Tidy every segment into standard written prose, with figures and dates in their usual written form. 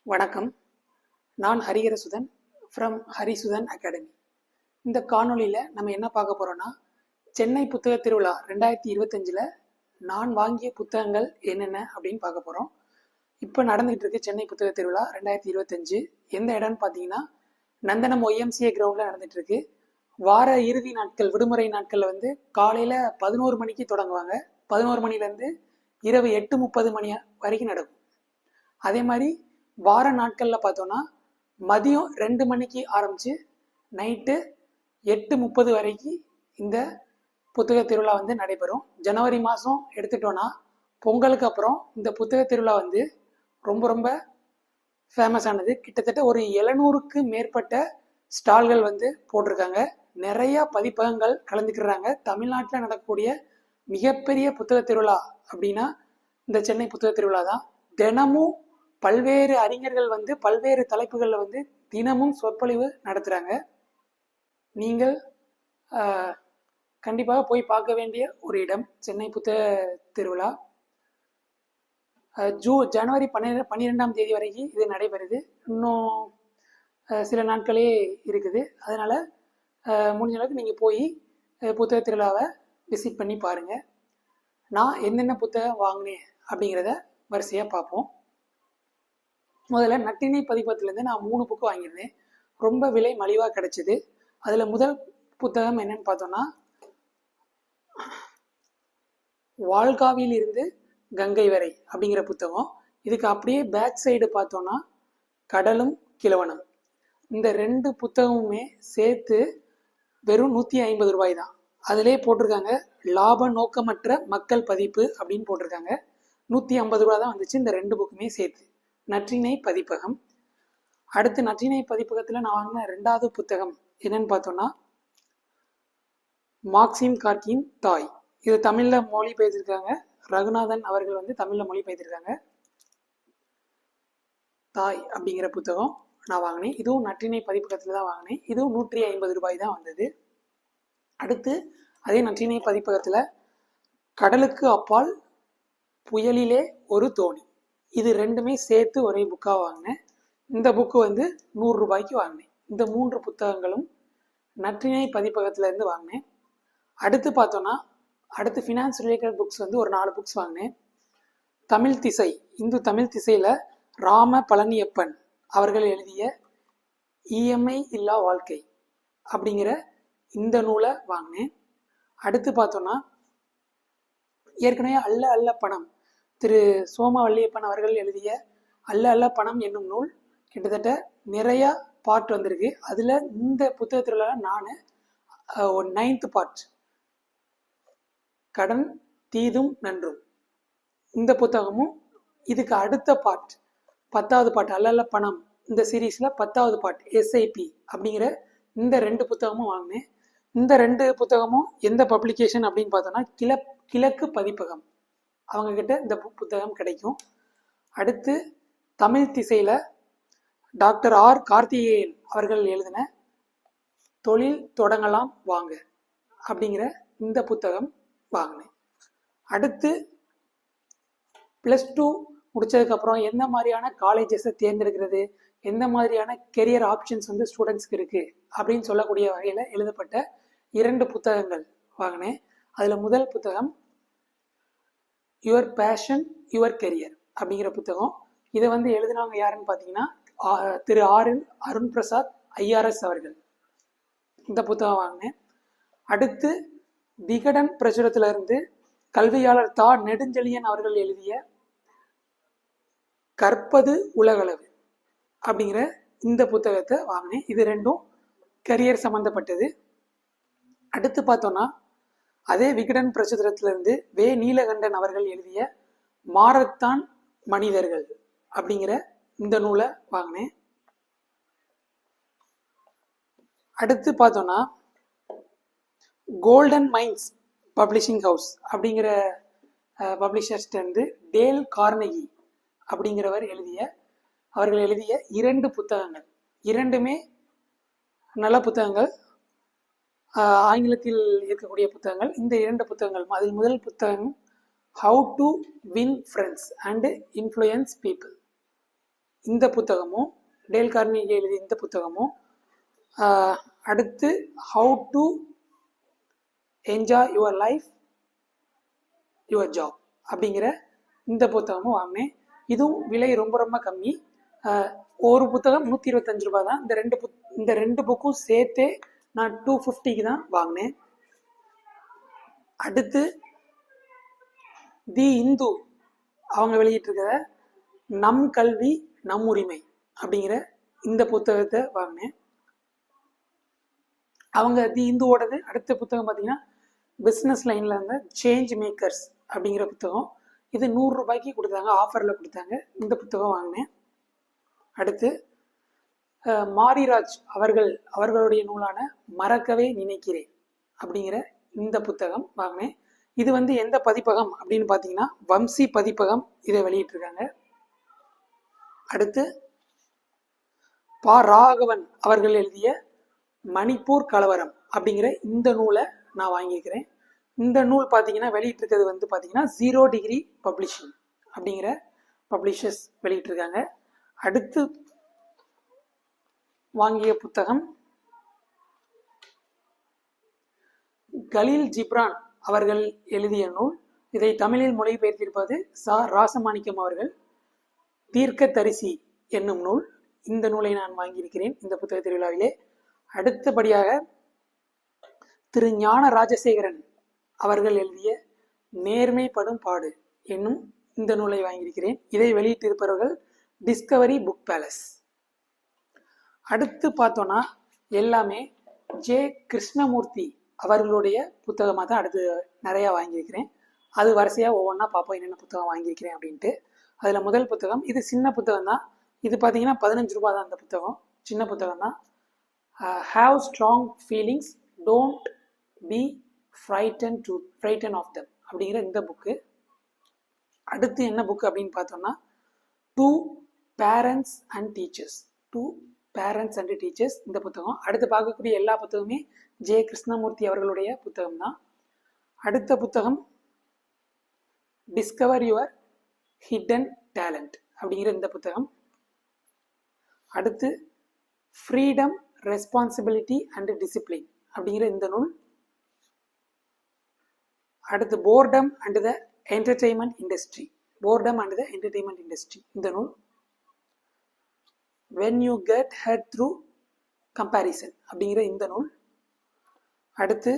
வணக்கம். நான் Hariharasudhan from Harisudhan academy. இந்த காணொளியில் நம்ம என்ன பார்க்க போகிறோன்னா, சென்னை புத்தக திருவிழா 2025 நான் வாங்கிய புத்தகங்கள் என்னென்ன அப்படின்னு பார்க்க போகிறோம். இப்போ நடந்துகிட்டு இருக்கு சென்னை புத்தக திருவிழா 2025. எந்த இடம்னு பார்த்தீங்கன்னா, நந்தனம் ஒய்எம்சிஏ கிரவுண்டில் நடந்துட்டு இருக்கு. வார இறுதி நாட்கள், விடுமுறை நாட்களில் வந்து காலையில் 11 மணிக்கு தொடங்குவாங்க. 11 மணிலேருந்து இரவு 8:30 மணி வரைக்கும் நடக்கும். அதே மாதிரி வார நாட்களில் பார்த்தோன்னா மதியம் 2 மணிக்கு ஆரம்பித்து நைட்டு 8:30 வரைக்கும் இந்த புத்தக திருவிழா வந்து நடைபெறும். ஜனவரி மாதம் எடுத்துட்டோன்னா பொங்கலுக்கு அப்புறம் இந்த புத்தக திருவிழா வந்து ரொம்ப ரொம்ப ஃபேமஸானது. கிட்டத்தட்ட ஒரு 700க்கு மேற்பட்ட ஸ்டால்கள் வந்து போட்டிருக்காங்க. நிறையா பதிப்பகங்கள் கலந்துக்கிறாங்க. தமிழ்நாட்டில் நடக்கக்கூடிய மிகப்பெரிய புத்தக திருவிழா அப்படின்னா இந்த சென்னை புத்தக திருவிழா தான். தினமும் பல்வேறு அறிஞர்கள் வந்து பல்வேறு தலைப்புகளில் வந்து தினமும் சொற்பொழிவு நடத்துகிறாங்க. நீங்கள் கண்டிப்பாக போய் பார்க்க வேண்டிய ஒரு இடம் சென்னை புத்தக திருவிழா. ஜனவரி 12ஆம் தேதி வரைக்கும் இது நடைபெறுது. இன்னும் சில நாட்களே இருக்குது. அதனால் முடிஞ்ச அளவுக்கு நீங்கள் போய் புத்தக திருவிழாவை விசிட் பண்ணி பாருங்கள். நான் என்னென்ன புத்தகம் வாங்கினேன் அப்படிங்கிறத வரிசையாக பார்ப்போம். முதல்ல நட்டினை பதிப்பகத்துலேருந்து நான் 3 புக்கு வாங்கியிருந்தேன். ரொம்ப விலை மலிவாக கிடைச்சிது. அதில் முதல் புத்தகம் என்னன்னு பார்த்தோன்னா, வாழ்காவில் இருந்து கங்கை வரை அப்படிங்கிற புத்தகம். இதுக்கு அப்படியே பேக் சைடு பார்த்தோன்னா கடலும் கிழவனும். இந்த 2 புத்தகமுமே சேர்த்து வெறும் 150 ரூபாய் தான். அதிலே போட்டிருக்காங்க லாப நோக்கமற்ற மக்கள் பதிப்பு அப்படின்னு போட்டிருக்காங்க. 150 ரூபா தான் வந்துச்சு இந்த 2 புக்குமே சேர்த்து. நற்றினை பதிப்பகம். அடுத்து நற்றினை பதிப்பகத்தில் நான் வாங்கின 2வது புத்தகம் என்னன்னு பார்த்தோன்னா, மார்க்சிம் கார்கியின் தாய். இது தமிழில் மொழி பெயர்த்திருக்காங்க. ரகுநாதன் அவர்கள் வந்து தமிழில் மொழி பெயர்த்திருக்காங்க. தாய் அப்படிங்கிற புத்தகம் நான் வாங்கினேன். இதுவும் நற்றினை பதிப்பகத்தில் தான் வாங்கினேன். இதுவும் 150 ரூபாய் தான் வந்தது. அடுத்து அதே நற்றினை பதிப்பகத்தில் கடலுக்கு அப்பால் புயலிலே ஒரு தோணி, இது 2மே சேர்த்து ஒரே புக்காக வாங்கினேன். இந்த புக்கு வந்து 100 ரூபாய்க்கு வாங்கினேன். இந்த 3 புத்தகங்களும் நற்றினை பதிப்பகத்திலேருந்து வாங்கினேன். அடுத்து பார்த்தோன்னா, அடுத்து ஃபினான்ஸ் ரிலேட்டட் புக்ஸ் வந்து ஒரு 4 புக்ஸ் வாங்கினேன். தமிழ் திசை, இந்து தமிழ் திசையில் ராம பழனியப்பன் அவர்கள் எழுதிய இஎம்ஐ இல்லா வாழ்க்கை அப்படிங்கிற இந்த நூலை வாங்கினேன். அடுத்து பார்த்தோன்னா, ஏற்கனவே அல்ல அல்ல பணம், திரு சோமா வள்ளியப்பன் அவர்கள் எழுதிய அல்ல அல்ல பணம் என்னும் நூல் கிட்டத்தட்ட நிறையா பார்ட் வந்திருக்கு. அதில் இந்த புத்தகத்தில் நான் 9th பார்ட், கடன் தீதும் நன்றும், இந்த புத்தகமும் இதுக்கு அடுத்த பார்ட் 10வது பார்ட் அல்ல அல்ல பணம் இந்த சீரீஸில் 10வது பார்ட் எஸ்ஐபி அப்படிங்கிற இந்த 2 புத்தகமும் வாங்கினேன். இந்த 2 புத்தகமும் எந்த பப்ளிகேஷன் அப்படின்னு பார்த்தோன்னா கிழக்கு பதிப்பகம், அவங்கக்கிட்ட இந்த புத்தகம் கிடைக்கும். அடுத்து தமிழ் திசையில் டாக்டர் ஆர் கார்த்திகேயன் அவர்கள் எழுதின தொழில் தொடங்கலாம் வாங்க அப்படிங்கிற இந்த புத்தகம் வாங்கினேன். அடுத்து +2 முடித்ததுக்கப்புறம் எந்த மாதிரியான காலேஜஸை தேர்ந்தெடுக்கிறது, எந்த மாதிரியான கெரியர் ஆப்ஷன்ஸ் வந்து ஸ்டூடெண்ட்ஸ்க்கு இருக்குது அப்படின்னு சொல்லக்கூடிய வகையில் எழுதப்பட்ட 2 புத்தகங்கள் வாங்கினேன். அதில் முதல் புத்தகம் யுவர் பேஷன் யுவர் கெரியர் அப்படிங்கிற புத்தகம். இதை வந்து எழுதினவங்க யாருன்னு பார்த்தீங்கன்னா திரு அருண் பிரசாத் ஐஆர்எஸ் அவர்கள். இந்த புத்தகம் வாங்கினேன். அடுத்து விகடன் பிரசுரத்திலிருந்து கல்வியாளர் தா நெடுஞ்செழியன் அவர்கள் எழுதிய கற்பது உலகளவு அப்படிங்கிற இந்த புத்தகத்தை வாங்கினேன். இது 2ம் கரியர் சம்மந்தப்பட்டது. அடுத்து பார்த்தோன்னா, அதே விகடன் பிரசுரத்திலிருந்து வே நீலகண்டன் அவர்கள் எழுதிய மாரத்தான் மனிதர்கள் அப்படிங்கிற இந்த நூலை வாங்கினேன். அடுத்து பார்த்தோன்னா, கோல்டன் மைன்ஸ் பப்ளிஷிங் ஹவுஸ் அப்படிங்கிற பப்ளிஷர்ஸ்டேருந்து டேல் கார்னகி அப்படிங்கிறவர் அவர்கள் எழுதிய 2 புத்தகங்கள், 2மே நல்ல புத்தகங்கள், ஆங்கிலத்தில் இருக்கக்கூடிய புத்தகங்கள். இந்த 2 புத்தகங்கள், அதில் முதல் புத்தகம் how to win friends and influence people. இந்த புத்தகமும், டேல் கார்னிகி எழுதிய இந்த புத்தகமும், அடுத்து how to enjoy your life your job அப்படிங்கிற இந்த புத்தகமும் வாங்கினேன். இதுவும் விலை ரொம்ப ரொம்ப கம்மி. ஒரு புத்தகம் 125 ரூபாய் தான். இந்த ரெண்டு புக்கும் சேர்த்தே நான் 250க்கு தான் வாங்கினேன். அடுத்து தி இந்து அவங்க வெளியிட்டிருக்கிற நம் கல்வி நம் உரிமை அப்படிங்கிற இந்த புத்தகத்தை வாங்கினேன். அவங்க தி இந்துவோடது அடுத்த புத்தகம் பார்த்தீங்கன்னா பிஸ்னஸ் லைனில் இருந்த சேஞ்ச் மேக்கர்ஸ் அப்படிங்கிற புத்தகம். இது 100 ரூபாய்க்கு கொடுத்தாங்க, ஆஃபரில் கொடுத்தாங்க. இந்த புத்தகம் வாங்கினேன். அடுத்து மாரிராஜ் அவர்களுடைய நூலான மறக்கவே நினைக்கிறேன் அப்படிங்கிற இந்த புத்தகம் வாங்கினேன். இது எந்த பதிப்பகம் அப்படின்னு பார்த்தீங்கன்னா வம்சி பதிப்பகம் இதை வெளியிட்டிருக்காங்க. அடுத்து பா ராகவன் அவர்கள் எழுதிய மணிப்பூர் கலவரம் அப்படிங்கிற இந்த நூலை நான் வாங்கியிருக்கிறேன். இந்த நூல் பார்த்தீங்கன்னா வெளியிட்டிருக்கிறது பார்த்தீங்கன்னா 0 டிகிரி பப்ளிஷிங் அப்படிங்கிற பப்ளிஷர்ஸ் வெளியிட்டிருக்காங்க. அடுத்து வாங்கிய புத்தகம் கலீல் ஜிப்ரான் அவர்கள் எழுதிய நூல். இதை தமிழில் மொழிபெயர்த்திருப்பது சா ராசமாணிக்கம் அவர்கள். தீர்க்க தரிசி என்னும் நூல். இந்த நூலை நான் வாங்கியிருக்கிறேன் இந்த புத்தக திருவிழாவிலே. அடுத்தபடியாக திரு ஞான ராஜசேகரன் அவர்கள் எழுதிய நேர்மைப்படும் பாடு என்னும் இந்த நூலை வாங்கியிருக்கிறேன். இதை வெளியிட்டிருப்பவர்கள் டிஸ்கவரி புக் பேலஸ். அடுத்து பார்த்தோன்னா எல்லாமே ஜே கிருஷ்ணமூர்த்தி அவர்களுடைய புத்தகமாக தான் அடுத்து நிறையா வாங்கியிருக்கிறேன். அது வரிசையாக ஒவ்வொன்றா பார்ப்போம் என்னென்ன புத்தகம் வாங்கியிருக்கிறேன் அப்படின்ட்டு. அதில் முதல் புத்தகம், இது சின்ன புத்தகம் தான். இது பார்த்தீங்கன்னா 15 ரூபாய் தான். அந்த புத்தகம் சின்ன புத்தகம் தான். Have strong feelings, don't be frightened of them அப்படிங்கிற இந்த புக்கு. அடுத்து என்ன புக்கு அப்படின்னு பார்த்தோம்னா டு பேரண்ட்ஸ் அண்ட் டீச்சர்ஸ் இந்த புத்தகம். அடுத்து பார்க்கக்கூடிய எல்லா புத்தகமே ஜே கிருஷ்ணமூர்த்தி அவர்களுடைய புத்தகம் தான். அடுத்த புத்தகம் டிஸ்கவர் யுவர் ஹிடன் டேலண்ட் அப்படிங்கிற இந்த புத்தகம். அடுத்து ஃப்ரீடம், ரெஸ்பான்சிபிலிட்டி அண்ட் டிசிப்ளின் அப்படிங்கிற இந்த நூல். அடுத்து boredom and the entertainment industry இந்த நூல். when you get hurt through comparison அப்படிங்கிற இந்த நூல். அடுத்து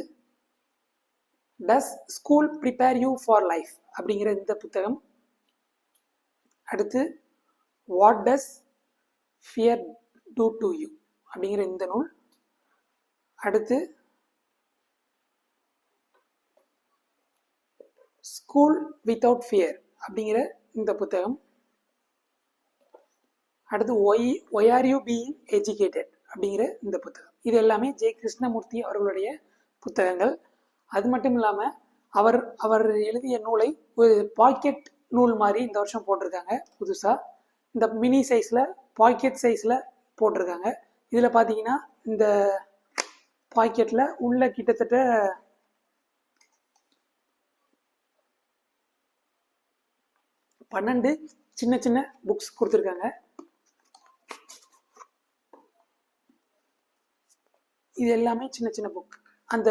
does school prepare you for life அப்படிங்கிற இந்த புத்தகம். அடுத்து what does fear do to you அப்படிங்கிற இந்த நூல். அடுத்து ஸ்கூல் வித்தவுட் ஃபியர் அப்படிங்கிற இந்த புத்தகம். அடுத்து why are you being educated அப்படிங்கிற இந்த புத்தகம். இது எல்லாமே ஜே கிருஷ்ணமூர்த்தி அவர்களுடைய புத்தகங்கள். அது மட்டும் இல்லாமல் அவர் எழுதிய நூலை ஒரு பாக்கெட் நூல் மாதிரி இந்த வருஷம் போட்டிருக்காங்க புதுசாக. இந்த மினி சைஸில் பாக்கெட் சைஸில் போட்டிருக்காங்க. இதில் பார்த்தீங்கன்னா இந்த பாக்கெட்டில் உள்ள கிட்டத்தட்ட 12 சின்ன சின்ன புக்ஸ் கொடுத்துருக்காங்க. இது எல்லாமே சின்ன சின்ன புக். அந்த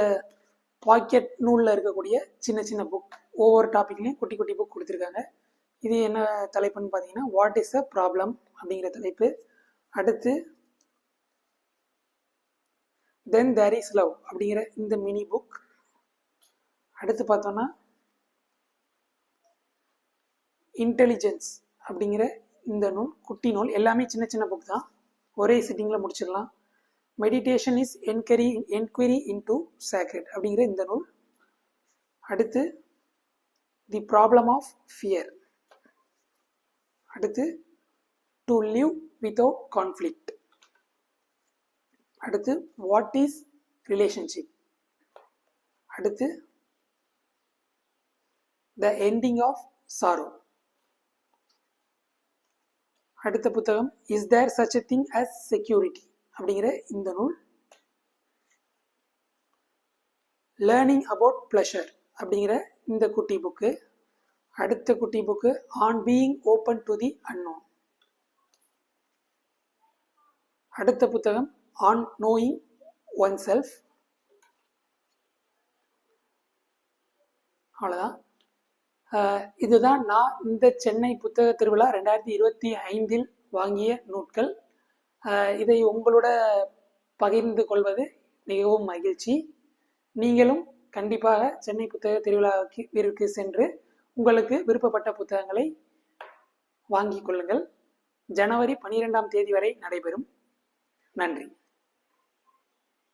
பாக்கெட் நூலில் இருக்கக்கூடிய சின்ன சின்ன புக், ஒவ்வொரு டாப்பிக்லையும் குட்டி குட்டி புக் கொடுத்துருக்காங்க. இது என்ன தலைப்புன்னு பார்த்தீங்கன்னா வாட் இஸ் அ ப்ராப்ளம் அப்படிங்கிற தலைப்பு. அடுத்து தென் தேர் இஸ் லவ் அப்படிங்கிற இந்த மினி புக். அடுத்து பார்த்தோன்னா இன்டெலிஜென்ஸ் அப்படிங்கிற இந்த நூல், குட்டி நூல். எல்லாமே சின்ன சின்ன புக் தான், ஒரே சிட்டிங்கில் முடிச்சிடலாம். Meditation is enquiry into sacred அப்படிங்கிற இந்த நூல். அடுத்து தி ப்ராப்ளம் ஆஃப் ஃபியர். அடுத்து டு லிவ் வித்தவுட் கான்ஃப்ளிக்ட். அடுத்து வாட் இஸ் ரிலேஷன்ஷிப். அடுத்து த எண்டிங் ஆஃப் சாரோ. அடுத்த புத்தகம் is there such a thing as security அப்படிங்கிற இந்த நூல். லேர்னிங் அபவுட் ப்ளஷர் அப்படிங்கிற இந்த குட்டி புக்கு. அடுத்த குட்டி book on being open to the unknown. அடுத்த புத்தகம் ஆன் நோயிங் ஒன் செல்ஃப். அவ்வளோதான். இதுதான் நான் இந்த சென்னை புத்தக திருவிழா 2025 வாங்கிய நூட்கள். இதை உங்களோட பகிர்ந்து கொள்வது மிகவும் மகிழ்ச்சி. நீங்களும் கண்டிப்பாக சென்னை புத்தக திருவிழாவிற்கு சென்று உங்களுக்கு விருப்பப்பட்ட புத்தகங்களை வாங்கிக் கொள்ளுங்கள். ஜனவரி 12ஆம் தேதி வரை நடைபெறும். நன்றி.